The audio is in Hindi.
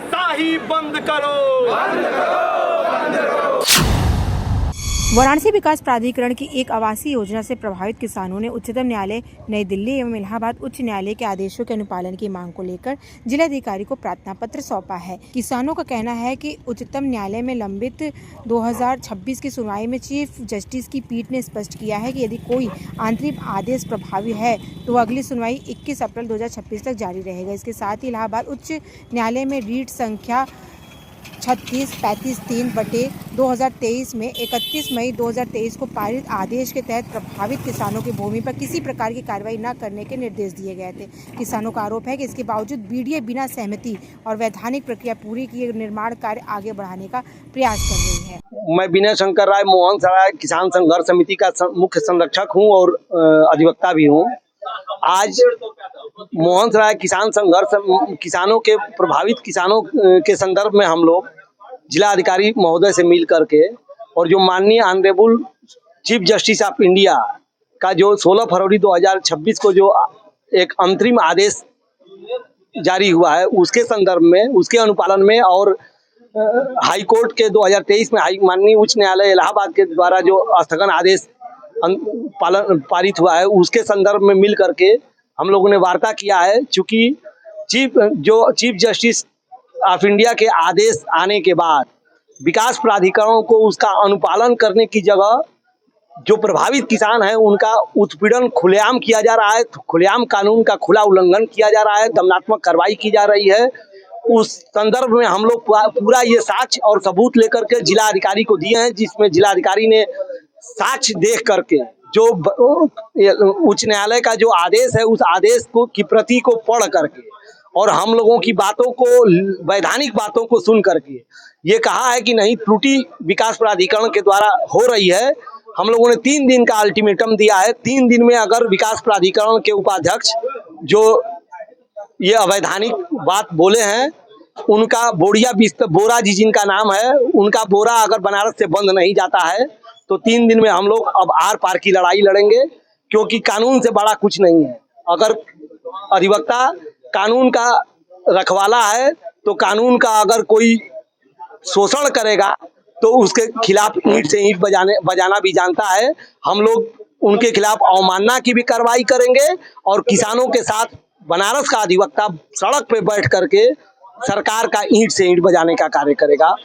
तानाशाही बंद करो। वाराणसी विकास प्राधिकरण की एक आवासीय योजना से प्रभावित किसानों ने उच्चतम न्यायालय नई दिल्ली एवं इलाहाबाद उच्च न्यायालय के आदेशों के अनुपालन की मांग को लेकर जिलाधिकारी को प्रार्थना पत्र सौंपा है। किसानों का कहना है कि उच्चतम न्यायालय में लंबित 2026 की सुनवाई में चीफ जस्टिस की पीठ ने स्पष्ट किया है कि यदि कोई अंतरिम आदेश प्रभावी है तो अगली सुनवाई 21 अप्रैल 2026 तक जारी रहेगा। इसके साथ ही इलाहाबाद उच्च न्यायालय में रीट संख्या 36-35-3/2023 में 31 मई 2023 को पारित आदेश के तहत प्रभावित किसानों की भूमि पर किसी प्रकार की कार्रवाई न करने के निर्देश दिए गए थे। किसानों का आरोप है कि इसके बावजूद बीडीए बिना सहमति और वैधानिक प्रक्रिया पूरी किए निर्माण कार्य आगे बढ़ाने का प्रयास कर रही है। मैं विनय शंकर राय मोहन सराय किसान संघर्ष समिति का मुख्य संरक्षक हूं और अधिवक्ता भी हूं। आज मोहन सराय किसान संघर्ष किसानों के प्रभावित किसानों के संदर्भ में हम लोग जिला अधिकारी महोदय से मिल करके और जो माननीय honourable chief justice of India का जो 16 फरवरी 2026 को जो एक अंतरिम आदेश जारी हुआ है उसके संदर्भ में, उसके अनुपालन में और हाई कोर्ट के 2023 में माननीय उच्च न्यायालय इलाहाबाद के द्वारा जो स्थगन आदेश पारित हुआ है उसके संदर्भ में मिल करके हम लोगों ने वार्ता किया है। चूंकि चीफ जस्टिस ऑफ इंडिया के आदेश आने के बाद विकास प्राधिकरणों को उसका अनुपालन करने की जगह जो प्रभावित किसान हैं उनका उत्पीड़न खुलेआम किया जा रहा है, खुलेआम कानून का खुला उल्लंघन किया जा रहा है, दंडात्मक कार्रवाई की जा रही है। उस संदर्भ में हम लोग पूरा ये साक्ष्य और सबूत लेकर के जिला अधिकारी को दिए हैं, जिसमें जिला अधिकारी ने साक्ष्य देख करके जो उच्च न्यायालय का जो आदेश है उस आदेश को की प्रति को पढ़ करके और हम लोगों की बातों को, वैधानिक बातों को सुन करके ये कहा है कि नहीं, त्रुटि विकास प्राधिकरण के द्वारा हो रही है। हम लोगों ने 3 दिन का अल्टीमेटम दिया है। 3 दिन में अगर विकास प्राधिकरण के उपाध्यक्ष जो ये अवैधानिक बात बोले हैं उनका बोरा जी जिनका नाम है, उनका बोरा अगर बनारस से बंद नहीं जाता है तो 3 दिन में हम लोग अब आर पार की लड़ाई लड़ेंगे, क्योंकि कानून से बड़ा कुछ नहीं है। अगर अधिवक्ता कानून का रखवाला है तो कानून का अगर कोई शोषण करेगा तो उसके खिलाफ ईंट से ईंट बजाना भी जानता है। हम लोग उनके खिलाफ अवमानना की भी कार्रवाई करेंगे और किसानों के साथ बनारस का अधिवक्ता सड़क पे बैठ करके सरकार का ईंट से ईंट बजाने का कार्य करेगा।